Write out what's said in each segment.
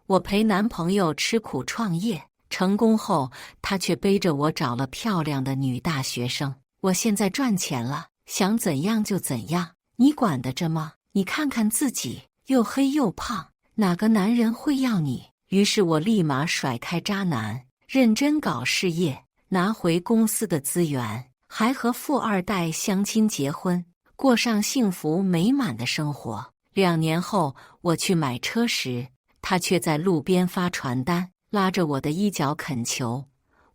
我陪男朋友吃苦创业，成功后，他却背着我找了漂亮的女大学生。我现在赚钱了，想怎样就怎样，你管得着吗？你看看自己，又黑又胖，哪个男人会要你？于是我立马甩开渣男，认真搞事业，拿回公司的资源，还和富二代相亲结婚，过上幸福美满的生活。2年后，我去买车时，他却在路边发传单，拉着我的衣角恳求：“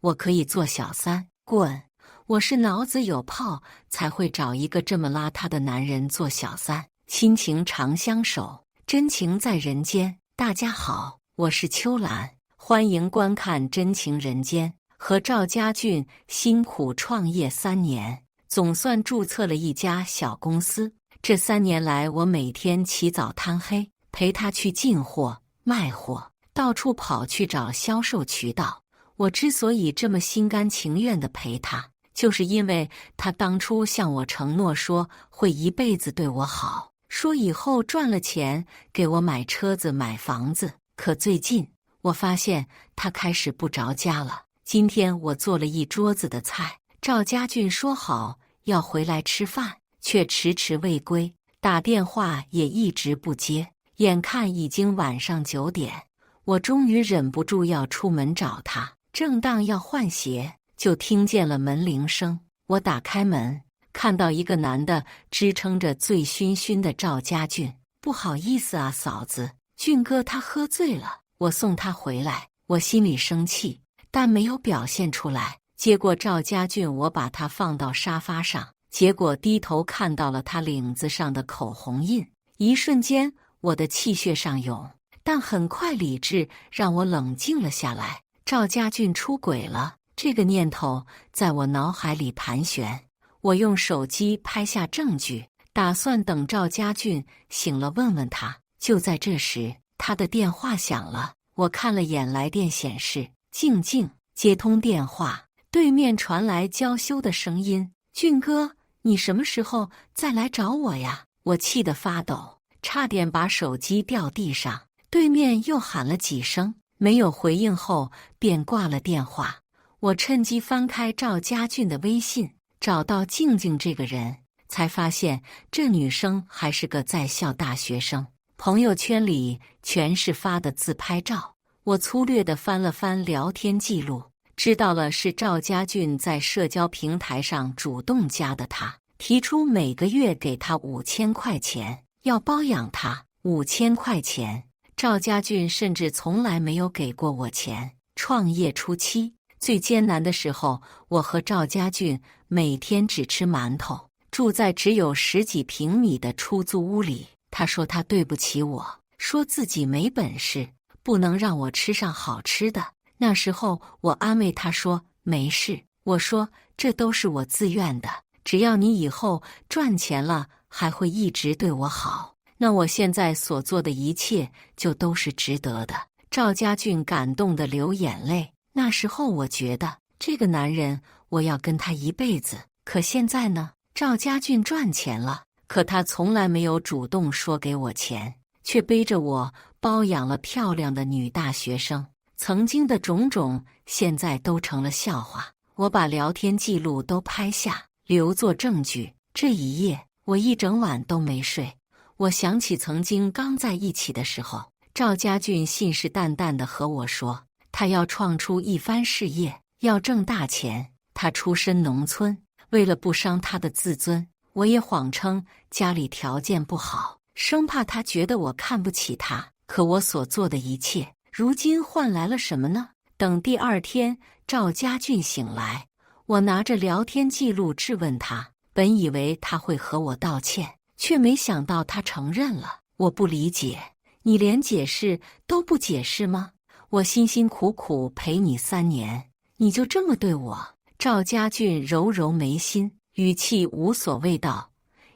我可以做小三。”滚！我是脑子有泡才会找一个这么邋遢的男人做小三。亲情长相守，真情在人间。大家好，我是秋兰，欢迎观看《真情人间》。和赵家俊辛苦创业3年，总算注册了一家小公司。这3年来，我每天起早贪黑，陪他去进货、卖货，到处跑去找销售渠道。我之所以这么心甘情愿地陪他，就是因为他当初向我承诺说会一辈子对我好，说以后赚了钱给我买车子、买房子。可最近我发现他开始不着家了。今天我做了一桌子的菜，赵家俊说好要回来吃饭，却迟迟未归，打电话也一直不接。眼看已经晚上9点，我终于忍不住要出门找他。正当要换鞋，就听见了门铃声。我打开门，看到一个男的支撑着醉醺醺的赵家俊。不好意思啊，嫂子，俊哥他喝醉了，我送他回来。我心里生气，但没有表现出来。接过赵家俊，我把他放到沙发上，结果低头看到了他领子上的口红印。一瞬间，我的气血上涌，但很快理智让我冷静了下来。赵家俊出轨了，这个念头在我脑海里盘旋。我用手机拍下证据，打算等赵家俊醒了问问他。就在这时，他的电话响了。我看了眼来电显示静静，接通电话，对面传来娇羞的声音：“俊哥，你什么时候再来找我呀？”我气得发抖，差点把手机掉地上。对面又喊了几声，没有回应后便挂了电话。我趁机翻开赵家俊的微信，找到静静这个人，才发现这女生还是个在校大学生，朋友圈里全是发的自拍照。我粗略地翻了翻聊天记录，知道了是赵家俊在社交平台上主动加的他，提出每个月给他5000块钱，要包养他。5000块钱，赵家俊甚至从来没有给过我钱。创业初期最艰难的时候，我和赵家俊每天只吃馒头，住在只有10几平米的出租屋里。他说他对不起我，说自己没本事，不能让我吃上好吃的。那时候我安慰他说没事，我说这都是我自愿的，只要你以后赚钱了还会一直对我好，那我现在所做的一切就都是值得的。赵家俊感动得流眼泪。那时候我觉得这个男人我要跟他一辈子。可现在呢？赵家俊赚钱了，可他从来没有主动说给我钱，却背着我包养了漂亮的女大学生。曾经的种种现在都成了笑话。我把聊天记录都拍下，留作证据。这一夜我一整晚都没睡。我想起曾经刚在一起的时候，赵家俊信誓旦旦地和我说，他要创出一番事业，要挣大钱。他出身农村，为了不伤他的自尊，我也谎称家里条件不好，生怕他觉得我看不起他。可我所做的一切，如今换来了什么呢？等第2天赵家俊醒来，我拿着聊天记录质问他，本以为他会和我道歉，却没想到他承认了。我不理解，你连解释都不解释吗？我辛辛苦苦陪你3年，你就这么对我？赵家俊揉揉眉心，语气无所谓道：“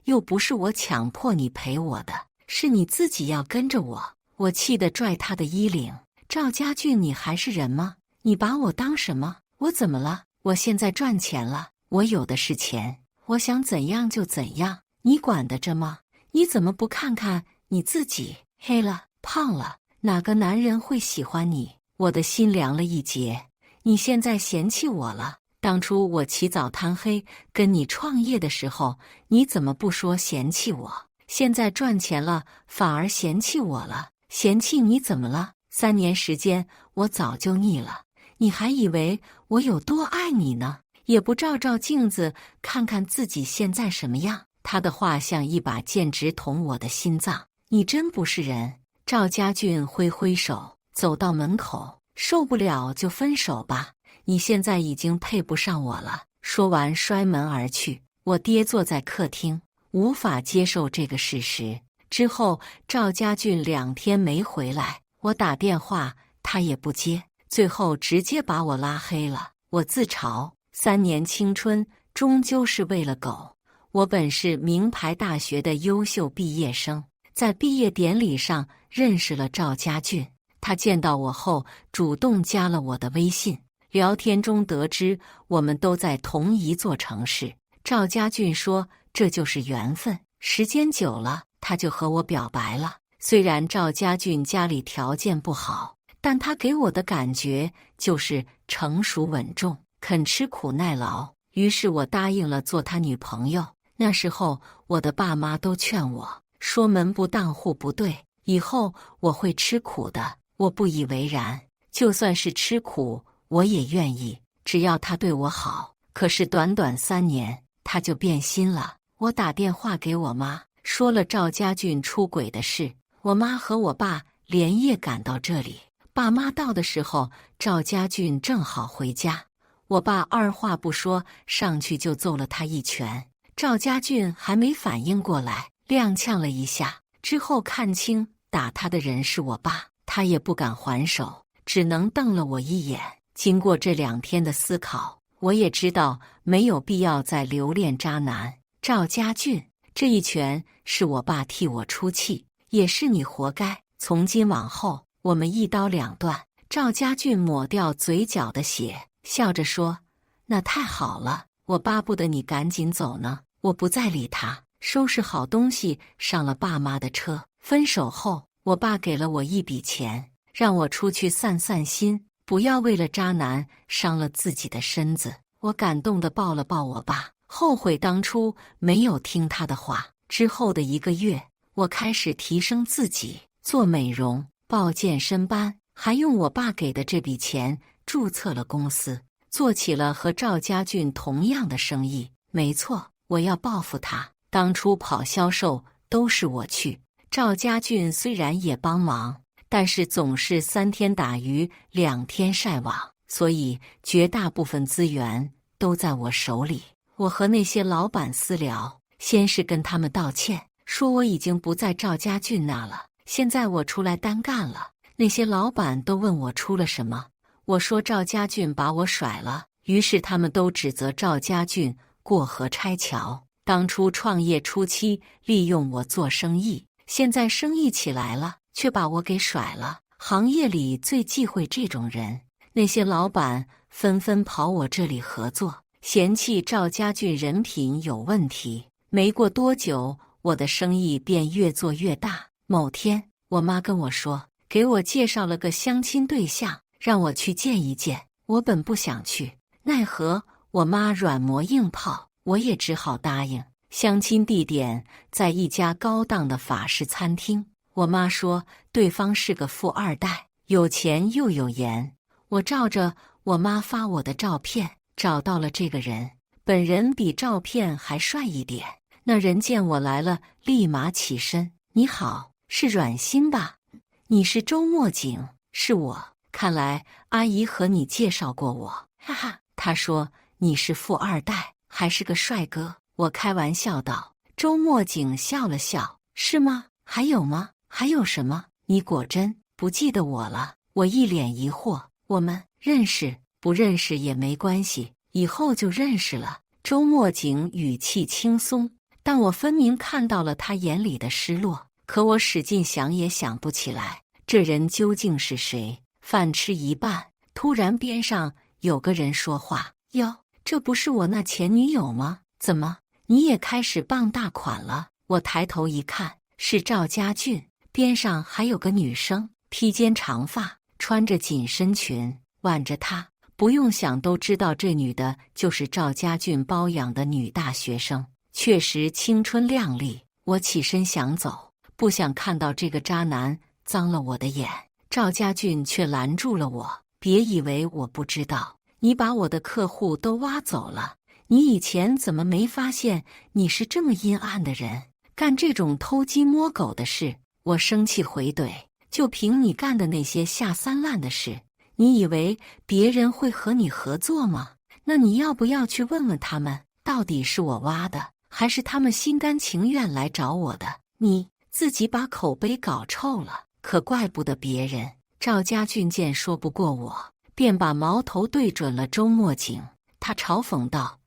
又不是我强迫你陪我的，是你自己要跟着我。”我气得拽他的衣领：“赵家俊，你还是人吗？你把我当什么？我怎么了？我现在赚钱了，我有的是钱，我想怎样就怎样，你管得着吗？你怎么不看看你自己？黑了，胖了，哪个男人会喜欢你？我的心凉了一截。你现在嫌弃我了？当初我起早贪黑跟你创业的时候，你怎么不说嫌弃我？现在赚钱了，反而嫌弃我了？嫌弃你怎么了？3年时间，我早就腻了。你还以为我有多爱你呢？也不照照镜子，看看自己现在什么样。他的话像一把剑直捅我的心脏。你真不是人。赵家俊挥挥手，走到门口，受不了就分手吧。你现在已经配不上我了。说完摔门而去。我爹坐在客厅，无法接受这个事实。之后赵家俊2天没回来，我打电话他也不接，最后直接把我拉黑了。我自嘲，3年青春终究是喂了狗。我本是名牌大学的优秀毕业生，在毕业典礼上认识了赵家俊。他见到我后主动加了我的微信，聊天中得知我们都在同一座城市。赵家俊说这就是缘分，时间久了他就和我表白了。虽然赵家俊家里条件不好，但他给我的感觉就是成熟稳重，肯吃苦耐劳。于是我答应了做他女朋友。那时候我的爸妈都劝我说门不当户不对，以后我会吃苦的。我不以为然，就算是吃苦我也愿意，只要他对我好。可是短短3年他就变心了。我打电话给我妈，说了赵家俊出轨的事。我妈和我爸连夜赶到这里。爸妈到的时候，赵家俊正好回家。我爸二话不说上去就揍了他一拳。赵家俊还没反应过来，踉跄了一下，之后看清打他的人是我爸，他也不敢还手，只能瞪了我一眼。经过这2天的思考，我也知道没有必要再留恋渣男赵家俊。这一拳是我爸替我出气，也是你活该。从今往后我们一刀两断。赵家俊抹掉嘴角的血，笑着说，那太好了，我巴不得你赶紧走呢。我不再理他，收拾好东西上了爸妈的车。分手后，我爸给了我一笔钱，让我出去散散心，不要为了渣男伤了自己的身子。我感动地抱了抱我爸，后悔当初没有听他的话。之后的1个月，我开始提升自己，做美容，报健身班，还用我爸给的这笔钱注册了公司，做起了和赵家俊同样的生意。没错，我要报复他。当初跑销售都是我去，赵家俊虽然也帮忙，但是总是3天打鱼2天晒网，所以绝大部分资源都在我手里。我和那些老板私聊，先是跟他们道歉，说我已经不在赵家俊那了，现在我出来单干了。那些老板都问我出了什么，我说赵家俊把我甩了，于是他们都指责赵家俊过河拆桥。当初创业初期利用我做生意，现在生意起来了，却把我给甩了。行业里最忌讳这种人。那些老板纷纷跑我这里合作，嫌弃赵家俊人品有问题。没过多久，我的生意便越做越大。某天，我妈跟我说，给我介绍了个相亲对象，让我去见一见。我本不想去，奈何我妈软磨硬泡，我也只好答应。相亲地点在一家高档的法式餐厅。我妈说对方是个富二代，有钱又有颜。我照着我妈发我的照片找到了这个人，本人比照片还帅一点。那人见我来了，立马起身，你好，是阮欣吧？你是周墨景？是我，看来阿姨和你介绍过我，哈哈。他说你是富二代，还是个帅哥。我开玩笑道。周墨景笑了笑，是吗？还有吗？还有什么？你果真不记得我了？我一脸疑惑。我们认识，不认识也没关系，以后就认识了。周墨景语气轻松，但我分明看到了他眼里的失落。可我使劲想也想不起来，这人究竟是谁？饭吃一半，突然边上有个人说话：“哟，这不是我那前女友吗？怎么你也开始傍大款了？”我抬头一看，是赵家俊，边上还有个女生。披肩长发，穿着紧身裙，挽着她。不用想都知道，这女的就是赵家俊包养的女大学生，确实青春靓丽。我起身想走，不想看到这个渣男脏了我的眼。赵家俊却拦住了我：“别以为我不知道，你把我的客户都挖走了。你以前怎么没发现你是这么阴暗的人，干这种偷鸡摸狗的事？”我生气回怼：“就凭你干的那些下三滥的事，你以为别人会和你合作吗？那你要不要去问问他们，到底是我挖的，还是他们心甘情愿来找我的？你自己把口碑搞臭了，可怪不得别人。”赵家俊见说不过我，便把矛头对准了周墨景。他嘲讽道：“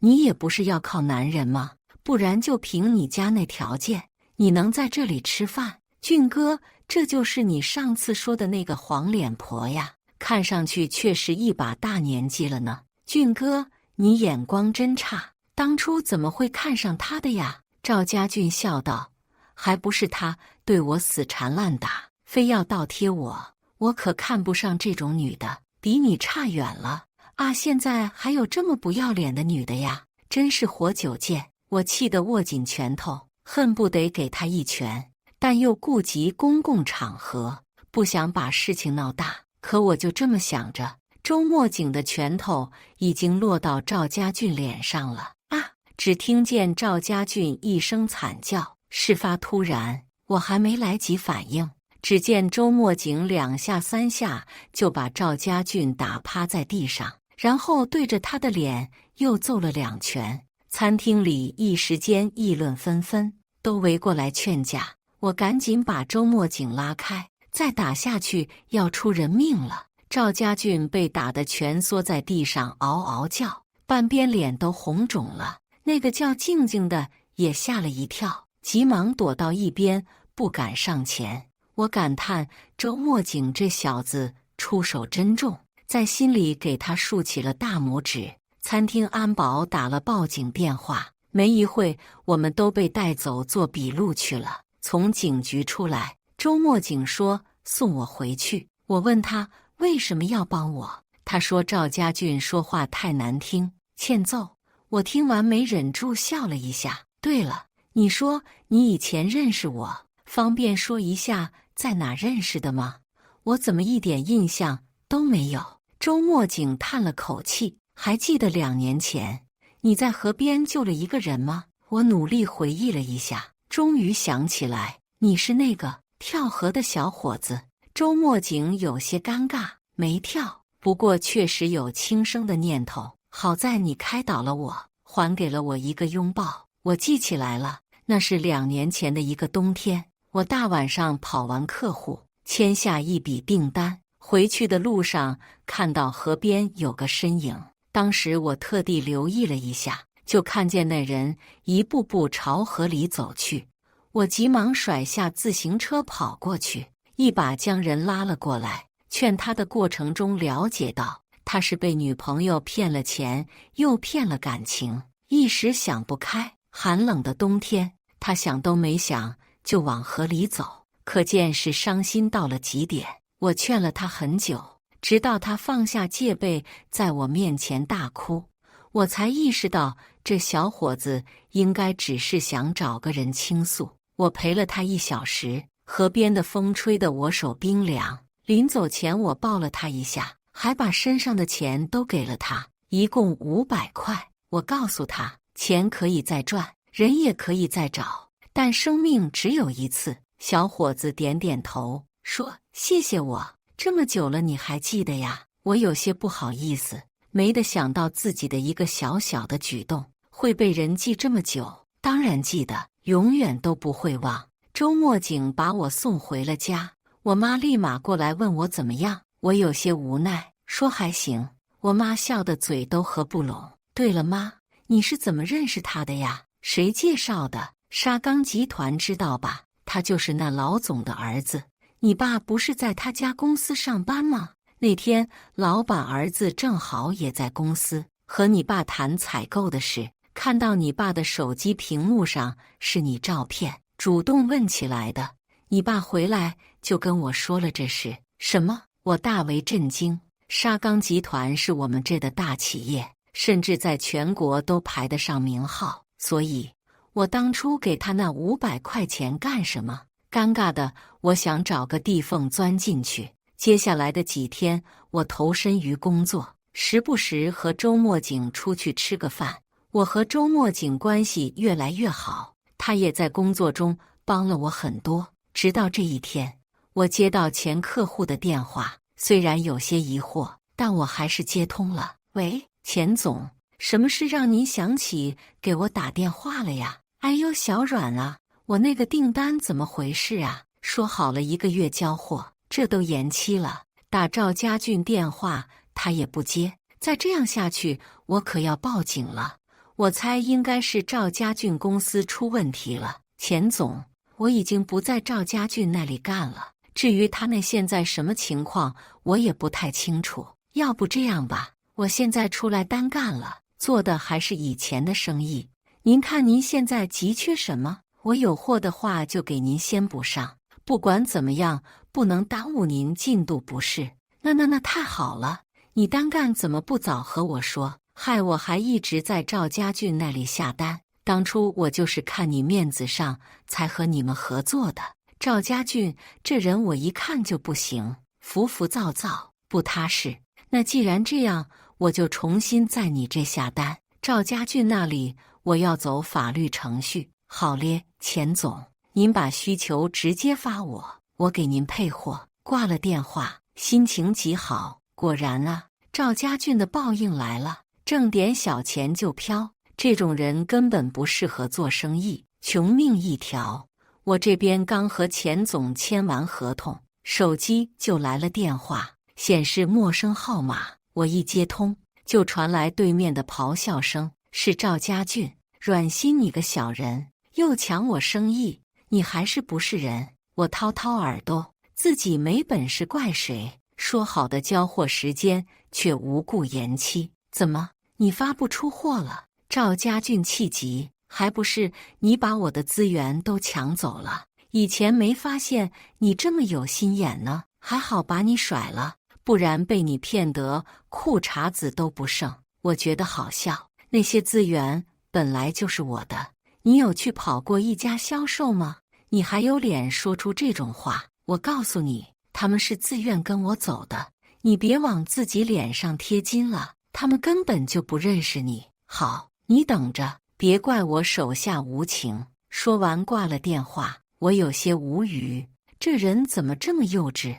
你也不是要靠男人吗？不然就凭你家那条件，你能在这里吃饭？俊哥，这就是你上次说的那个黄脸婆呀，看上去确实一把大年纪了呢。俊哥，你眼光真差，当初怎么会看上她的呀？”赵家俊笑道：“还不是她对我死缠烂打，非要倒贴我可看不上这种女的，比你差远了啊！现在还有这么不要脸的女的呀，真是活久见！”我气得握紧拳头，恨不得给她一拳，但又顾及公共场合，不想把事情闹大。可我就这么想着，周墨景的拳头已经落到赵家俊脸上了啊！只听见赵家俊一声惨叫。事发突然，我还没来及反应，只见周墨景2下3下就把赵家俊打趴在地上，然后对着他的脸又揍了2拳。餐厅里一时间议论纷纷，都围过来劝架。我赶紧把周墨景拉开，再打下去要出人命了。赵家俊被打得蜷缩在地上嗷嗷叫，半边脸都红肿了。那个叫静静的也吓了一跳，急忙躲到一边，不敢上前。我感叹周墨景这小子出手真重，在心里给他竖起了大拇指。餐厅安保打了报警电话，没一会我们都被带走做笔录去了。从警局出来，周墨景说送我回去。我问他为什么要帮我，他说赵家俊说话太难听，欠揍。我听完没忍住笑了一下。对了，你说你以前认识我，方便说一下在哪认识的吗？我怎么一点印象都没有？周墨景叹了口气，还记得2年前你在河边救了一个人吗？我努力回忆了一下，终于想起来，你是那个跳河的小伙子。周墨景有些尴尬，没跳，不过确实有轻生的念头。好在你开导了我，还给了我一个拥抱。我记起来了，那是2年前的一个冬天，我大晚上跑完客户，签下一笔订单，回去的路上看到河边有个身影。当时我特地留意了一下，就看见那人一步步朝河里走去。我急忙甩下自行车跑过去，一把将人拉了过来。劝他的过程中了解到，他是被女朋友骗了钱，又骗了感情，一时想不开。寒冷的冬天，他想都没想就往河里走，可见是伤心到了极点。我劝了他很久，直到他放下戒备，在我面前大哭，我才意识到这小伙子应该只是想找个人倾诉。我陪了他1小时，河边的风吹得我手冰凉。临走前我抱了他一下，还把身上的钱都给了他，一共500块。我告诉他，钱可以再赚，人也可以再找，但生命只有一次。小伙子点点头，说谢谢我，这么久了你还记得呀？我有些不好意思，没得想到自己的一个小小的举动会被人记这么久。当然记得，永远都不会忘。周墨景把我送回了家，我妈立马过来问我怎么样，我有些无奈，说还行。我妈笑得嘴都合不拢。对了妈，你是怎么认识他的呀？谁介绍的？沙钢集团知道吧？他就是那老总的儿子。你爸不是在他家公司上班吗？那天老板儿子正好也在公司，和你爸谈采购的事，看到你爸的手机屏幕上是你照片，主动问起来的。你爸回来就跟我说了这事。什么？我大为震惊。沙钢集团是我们这的大企业，甚至在全国都排得上名号，所以我当初给他那500块钱干什么？尴尬的，我想找个地缝钻进去。接下来的几天，我投身于工作，时不时和周墨景出去吃个饭。我和周墨景关系越来越好，他也在工作中帮了我很多。直到这一天，我接到前客户的电话，虽然有些疑惑，但我还是接通了。喂，钱总，什么事让你想起给我打电话了呀？哎呦，小阮啊，我那个订单怎么回事啊？说好了1个月交货，这都延期了。打赵家俊电话，他也不接。再这样下去，我可要报警了。我猜应该是赵家俊公司出问题了。钱总，我已经不在赵家俊那里干了。至于他那现在什么情况，我也不太清楚。要不这样吧，我现在出来单干了，做的还是以前的生意。您看您现在急缺什么？我有货的话就给您先补上。不管怎么样，不能耽误您进度不是？那太好了。你单干怎么不早和我说？害我还一直在赵家俊那里下单。当初我就是看你面子上才和你们合作的。赵家俊这人我一看就不行，浮浮躁躁，不踏实。那既然这样，我就重新在你这下单。赵家俊那里我要走法律程序。好咧，钱总，您把需求直接发我，我给您配货。挂了电话，心情极好。果然啊，赵家俊的报应来了。挣点小钱就飘，这种人根本不适合做生意，穷命一条。我这边刚和钱总签完合同，手机就来了电话，显示陌生号码。我一接通，就传来对面的咆哮声，是赵家俊。阮心，你个小人，又抢我生意，你还是不是人？我掏掏耳朵，自己没本事怪谁？说好的交货时间却无故延期，怎么？你发不出货了？赵家俊气急，还不是你把我的资源都抢走了？以前没发现你这么有心眼呢，还好把你甩了，不然被你骗得裤衩子都不剩。我觉得好笑，那些资源本来就是我的，你有去跑过一家销售吗？你还有脸说出这种话？我告诉你，他们是自愿跟我走的，你别往自己脸上贴金了。他们根本就不认识你。好，你等着，别怪我手下无情。说完挂了电话，我有些无语，这人怎么这么幼稚？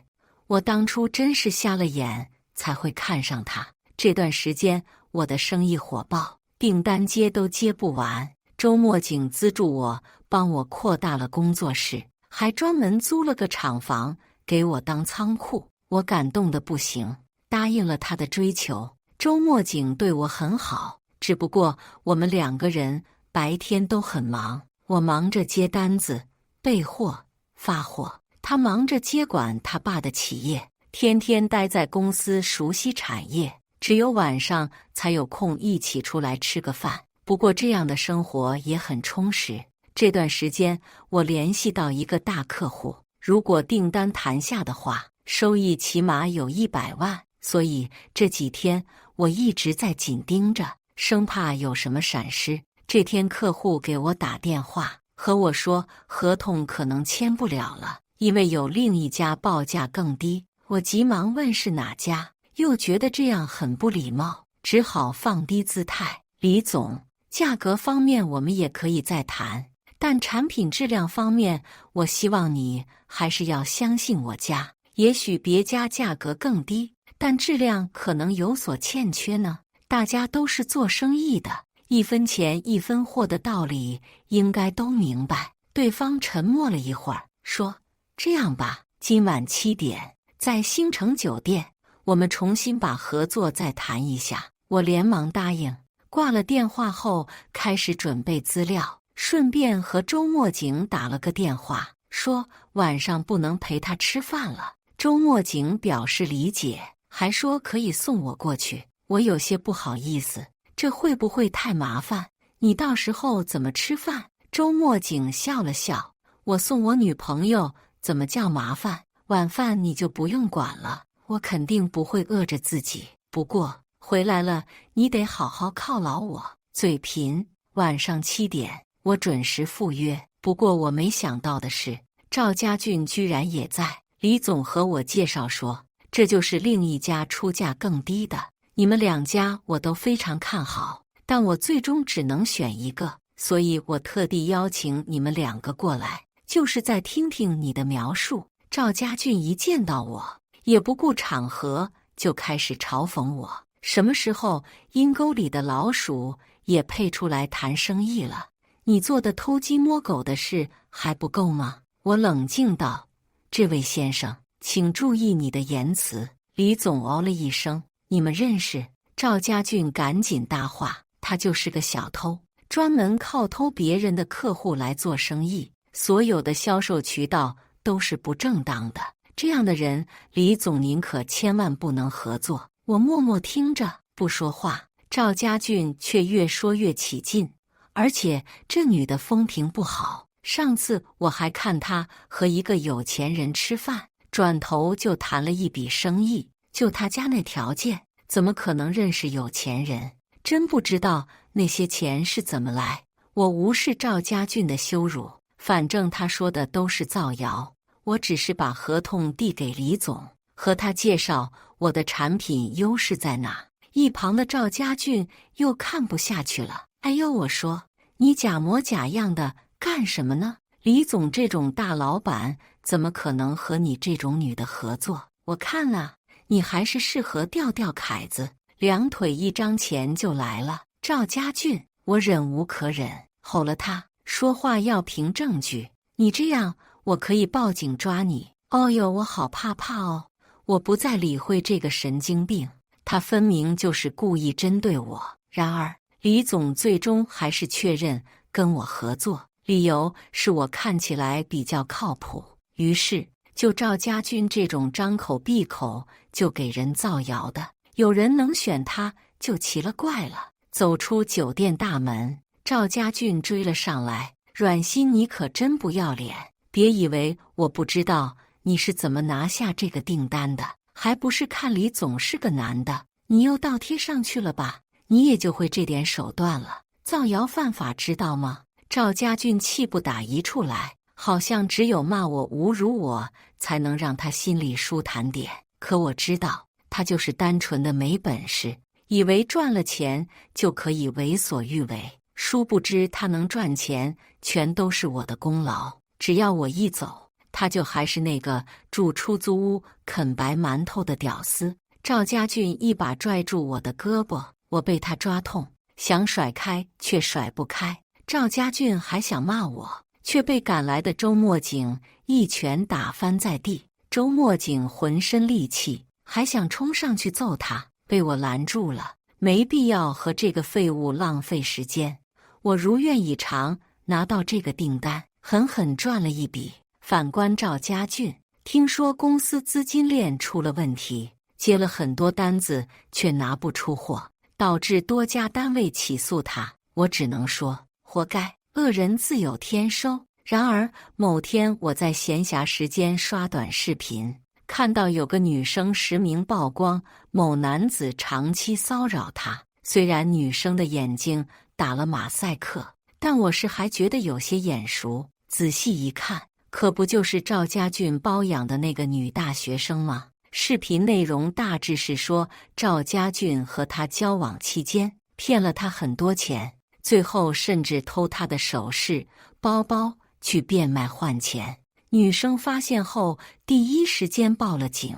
我当初真是瞎了眼，才会看上他。这段时间我的生意火爆，订单接都接不完。周墨景资助我，帮我扩大了工作室，还专门租了个厂房给我当仓库。我感动得不行，答应了他的追求。周墨景对我很好，只不过我们2个人白天都很忙，我忙着接单子、备货、发货，他忙着接管他爸的企业，天天待在公司熟悉产业，只有晚上才有空一起出来吃个饭。不过这样的生活也很充实。这段时间我联系到一个大客户，如果订单谈下的话，收益起码有100万。所以这几天我一直在紧盯着，生怕有什么闪失。这天客户给我打电话，和我说合同可能签不了了，因为有另一家报价更低。我急忙问是哪家，又觉得这样很不礼貌，只好放低姿态。李总，价格方面我们也可以再谈，但产品质量方面，我希望你还是要相信我家。也许别家价格更低，但质量可能有所欠缺呢。大家都是做生意的，1分钱1分货的道理应该都明白。对方沉默了一会儿，说：这样吧，今晚7点在星城酒店，我们重新把合作再谈一下。我连忙答应。挂了电话后，开始准备资料，顺便和周墨景打了个电话，说晚上不能陪他吃饭了。周墨景表示理解，还说可以送我过去。我有些不好意思，这会不会太麻烦？你到时候怎么吃饭？周墨景笑了笑，我送我女朋友怎么叫麻烦？晚饭你就不用管了，我肯定不会饿着自己。不过回来了，你得好好犒劳我。嘴贫，晚上7点，我准时赴约。不过我没想到的是，赵家俊居然也在。李总和我介绍说，这就是另一家出价更低的，你们2家我都非常看好，但我最终只能选一个，所以我特地邀请你们2个过来，就是再听听你的描述。赵家俊一见到我，也不顾场合，就开始嘲讽我，什么时候阴沟里的老鼠也配出来谈生意了？你做的偷鸡摸狗的事还不够吗？我冷静道，这位先生，请注意你的言辞。李总哦了一声，你们认识？赵家俊赶紧搭话，他就是个小偷，专门靠偷别人的客户来做生意，所有的销售渠道都是不正当的。这样的人，李总您可千万不能合作。我默默听着，不说话。赵家俊却越说越起劲，而且这女的风评不好。上次我还看她和一个有钱人吃饭，转头就谈了一笔生意，就他家那条件，怎么可能认识有钱人？真不知道那些钱是怎么来。我无视赵家俊的羞辱，反正他说的都是造谣。我只是把合同递给李总，和他介绍我的产品优势在哪。一旁的赵家俊又看不下去了，哎呦，我说你假模假样的干什么呢？李总这种大老板怎么可能和你这种女的合作？我看了，你还是适合钓钓凯子，2腿一张钱就来了。赵家俊，我忍无可忍，吼了他，说话要凭证据，你这样我可以报警抓你。哦哟，我好怕哦。我不再理会这个神经病，他分明就是故意针对我。然而李总最终还是确认跟我合作，理由是我看起来比较靠谱。于是就赵家俊这种张口闭口就给人造谣的，有人能选他就奇了怪了。走出酒店大门，赵家俊追了上来，阮馨，你可真不要脸，别以为我不知道你是怎么拿下这个订单的，还不是看李总是个男的，你又倒贴上去了吧？你也就会这点手段了，造谣犯法知道吗？赵家俊气不打一处来，好像只有骂我侮辱我才能让他心里舒坦点。可我知道他就是单纯的没本事，以为赚了钱就可以为所欲为，殊不知他能赚钱全都是我的功劳，只要我一走，他就还是那个住出租屋啃白馒头的屌丝。赵家俊一把拽住我的胳膊，我被他抓痛，想甩开却甩不开。赵家俊还想骂我，却被赶来的周墨景一拳打翻在地。周墨景浑身戾气，还想冲上去揍他，被我拦住了。没必要和这个废物浪费时间。我如愿以偿拿到这个订单，狠狠赚了一笔。反观赵家俊，听说公司资金链出了问题，接了很多单子却拿不出货，导致多家单位起诉他。我只能说活该，恶人自有天收。然而某天我在闲暇时间刷短视频，看到有个女生实名曝光某男子长期骚扰她。虽然女生的眼睛打了马赛克，但我是还觉得有些眼熟。仔细一看，可不就是赵家俊包养的那个女大学生吗？视频内容大致是说，赵家俊和她交往期间骗了她很多钱，最后甚至偷她的首饰、包包去变卖换钱。女生发现后第一时间报了警。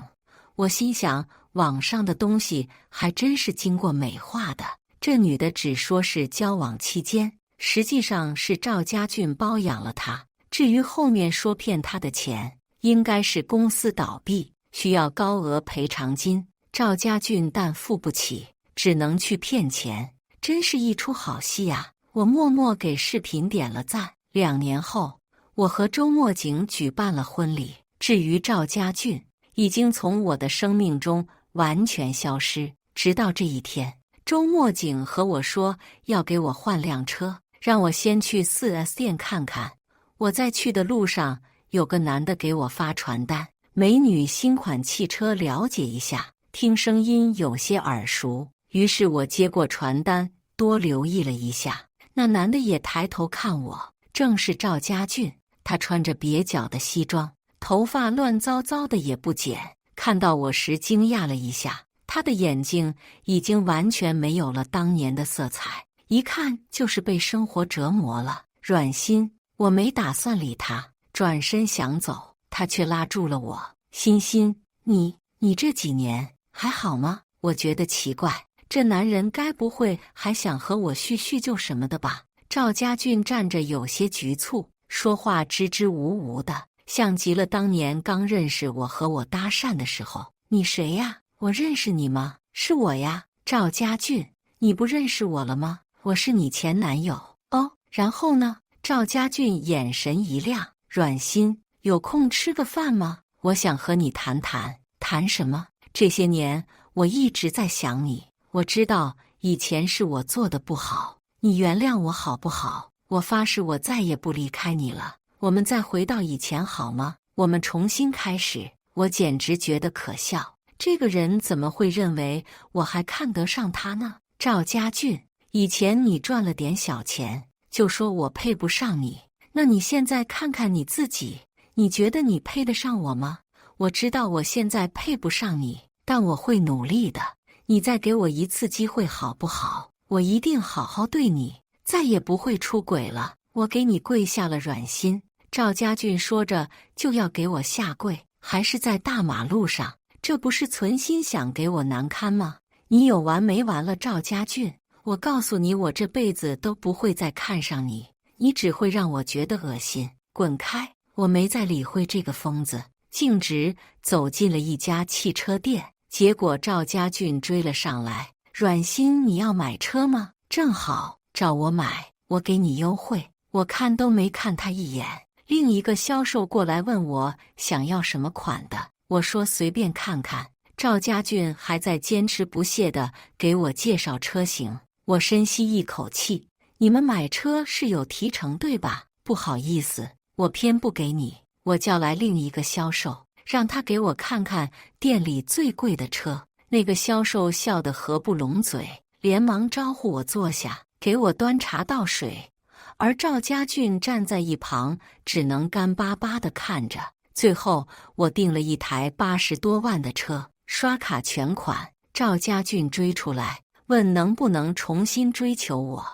我心想，网上的东西还真是经过美化的。这女的只说是交往期间，实际上是赵家俊包养了她。至于后面说骗她的钱，应该是公司倒闭，需要高额赔偿金，赵家俊但付不起，只能去骗钱。真是一出好戏啊！我默默给视频点了赞。2年后，我和周墨景举办了婚礼。至于赵家俊，已经从我的生命中完全消失。直到这一天，周墨景和我说要给我换辆车，让我先去 4S 店看看。我在去的路上有个男的给我发传单，美女新款汽车了解一下，听声音有些耳熟，于是我接过传单，多留意了一下。那男的也抬头看我，正是赵家俊。他穿着蹩脚的西装，头发乱糟糟的也不剪。看到我时惊讶了一下，他的眼睛已经完全没有了当年的色彩，一看就是被生活折磨了。软心，我没打算理他，转身想走，他却拉住了我。欣欣，你这几年还好吗？我觉得奇怪，这男人该不会还想和我叙旧什么的吧？赵家俊站着有些局促，说话支支吾吾的，像极了当年刚认识我和我搭讪的时候。你谁呀？我认识你吗？是我呀，赵家俊。你不认识我了吗？我是你前男友。哦，然后呢？赵家俊眼神一亮。软心，有空吃个饭吗？我想和你谈谈。谈什么？这些年我一直在想你，我知道以前是我做的不好，你原谅我好不好？我发誓我再也不离开你了。我们再回到以前好吗？我们重新开始。我简直觉得可笑，这个人怎么会认为我还看得上他呢？赵家俊，以前你赚了点小钱，就说我配不上你，那你现在看看你自己，你觉得你配得上我吗？我知道我现在配不上你，但我会努力的。你再给我一次机会好不好？我一定好好对你，再也不会出轨了。我给你跪下了，软心。赵家俊说着就要给我下跪，还是在大马路上，这不是存心想给我难堪吗？你有完没完了，赵家俊？我告诉你，我这辈子都不会再看上你，你只会让我觉得恶心，滚开！我没再理会这个疯子，径直走进了一家汽车店。结果赵家俊追了上来，软心，你要买车吗？正好找我买，我给你优惠。我看都没看他一眼。另一个销售过来问我想要什么款的，我说随便看看。赵家俊还在坚持不懈地给我介绍车型。我深吸一口气，你们买车是有提成对吧？不好意思，我偏不给你。我叫来另一个销售，让他给我看看店里最贵的车。那个销售笑得合不拢嘴，连忙招呼我坐下，给我端茶倒水。而赵家俊站在一旁，只能干巴巴地看着。最后，我订了一台80多万的车，刷卡全款。赵家俊追出来，问能不能重新追求我。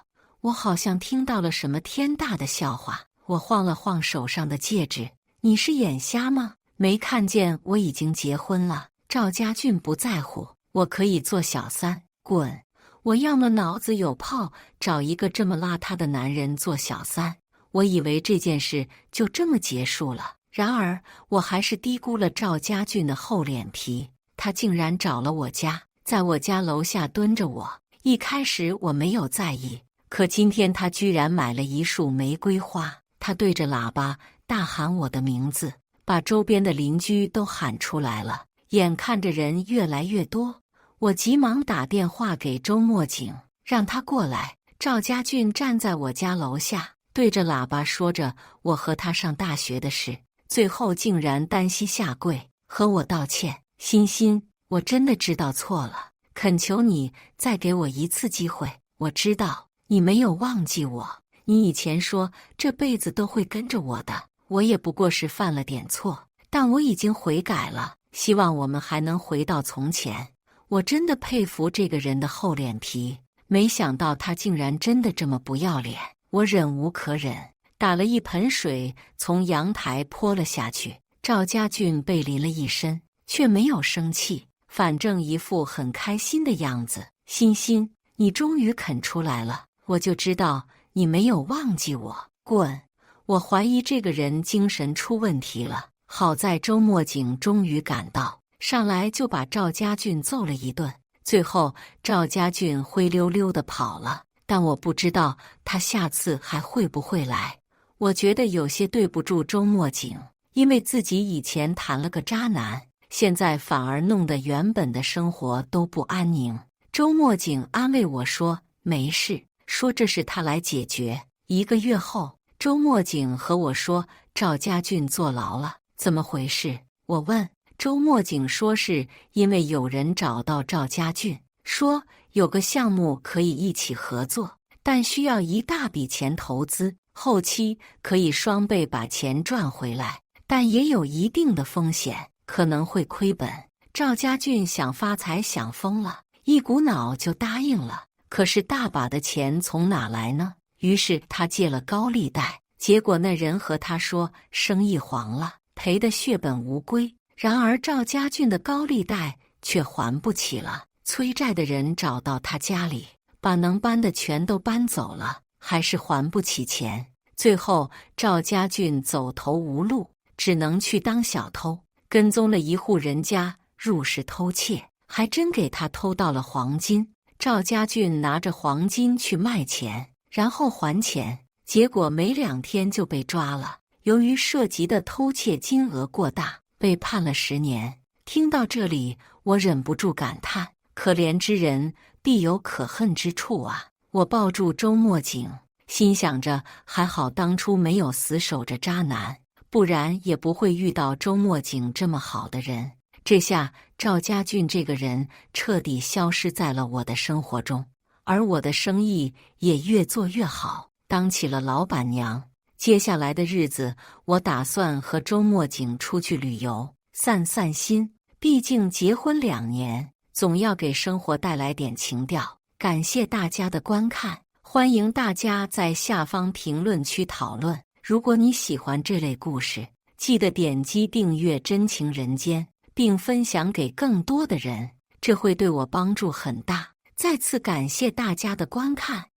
我好像听到了什么天大的笑话。我晃了晃手上的戒指，你是眼瞎吗？没看见我已经结婚了？赵家俊不在乎，我可以做小三，滚！我要么脑子有泡，找一个这么邋遢的男人做小三。我以为这件事就这么结束了，然而我还是低估了赵家俊的厚脸皮。他竟然找了我家，在我家楼下蹲着我。一开始我没有在意，可今天他居然买了一束玫瑰花。他对着喇叭大喊我的名字，把周边的邻居都喊出来了。眼看着人越来越多，我急忙打电话给周墨景，让他过来。赵家俊站在我家楼下，对着喇叭说着我和他上大学的事，最后竟然单膝下跪和我道歉。欣欣，我真的知道错了，恳求你再给我一次机会。我知道你没有忘记我，你以前说这辈子都会跟着我的，我也不过是犯了点错，但我已经悔改了，希望我们还能回到从前。我真的佩服这个人的厚脸皮，没想到他竟然真的这么不要脸。我忍无可忍，打了一盆水从阳台泼了下去。赵家俊被淋了一身，却没有生气，反正一副很开心的样子。欣欣，你终于肯出来了，我就知道你没有忘记我，滚！我怀疑这个人精神出问题了。好在周墨景终于赶到，上来就把赵家俊揍了一顿。最后赵家俊灰溜溜地跑了，但我不知道他下次还会不会来。我觉得有些对不住周墨景，因为自己以前谈了个渣男，现在反而弄得原本的生活都不安宁。周墨景安慰我说没事，说这事他来解决。1个月后，周墨景和我说赵家俊坐牢了，怎么回事？我问。周墨景说是因为有人找到赵家俊，说有个项目可以一起合作，但需要一大笔钱投资，后期可以双倍把钱赚回来，但也有一定的风险，可能会亏本。赵家俊想发财想疯了，一股脑就答应了。可是大把的钱从哪来呢？于是他借了高利贷，结果那人和他说生意黄了，赔得血本无归。然而赵家俊的高利贷却还不起了，催债的人找到他家里，把能搬的全都搬走了，还是还不起钱。最后赵家俊走投无路，只能去当小偷，跟踪了一户人家入室偷窃，还真给他偷到了黄金。赵家俊拿着黄金去卖钱，然后还钱，结果没2天就被抓了。由于涉及的偷窃金额过大，被判了10年。听到这里，我忍不住感叹：可怜之人必有可恨之处啊！我抱住周墨景，心想着还好当初没有死守着渣男，不然也不会遇到周墨景这么好的人。这下赵家俊这个人彻底消失在了我的生活中，而我的生意也越做越好，当起了老板娘。接下来的日子，我打算和周墨景出去旅游，散散心。毕竟结婚2年，总要给生活带来点情调。感谢大家的观看，欢迎大家在下方评论区讨论。如果你喜欢这类故事，记得点击订阅《真情人间》，并分享给更多的人，这会对我帮助很大。再次感谢大家的观看。